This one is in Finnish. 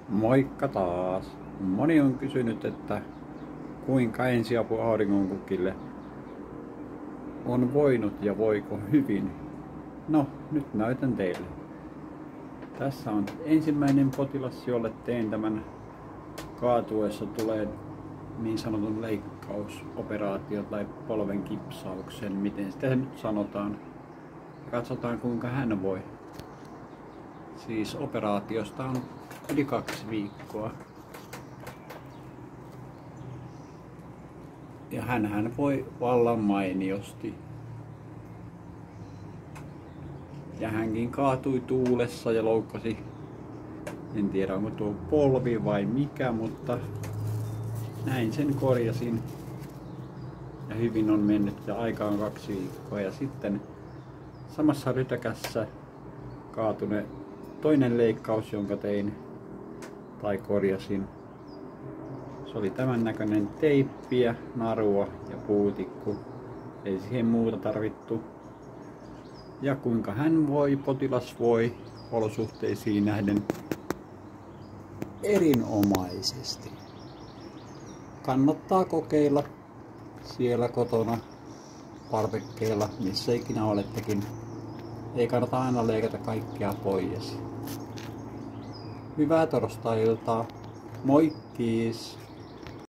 Moikka taas! Moni on kysynyt, että kuinka ensiapu auringonkukille on voinut ja voiko hyvin. No, nyt näytän teille. Tässä on ensimmäinen potilas, jolle teen tämän kaatuessa tulee niin sanotun leikkausoperaatio tai polven kipsauksen, miten sitä nyt sanotaan. Katsotaan kuinka hän voi. Siis operaatiosta on yli 2 viikkoa. Ja hän voi vallan mainiosti. Ja hänkin kaatui tuulessa ja loukkasi, en tiedä onko tuo polvi vai mikä, mutta näin sen korjasin. Ja hyvin on mennyt ja aika on 2 viikkoa. Ja sitten samassa rytäkässä kaatune toinen leikkaus, jonka tein tai korjasin. Se oli tämän näköinen teippiä, narua ja puutikku. Ei siihen muuta tarvittu. Ja kuinka hän voi, potilas voi olosuhteisiin nähden erinomaisesti. Kannattaa kokeilla siellä kotona, parvekkeella, missä ikinä olettekin. Ei kannata aina leikata kaikkea pois. Hyvää torstai-iltaa. Moikkiis!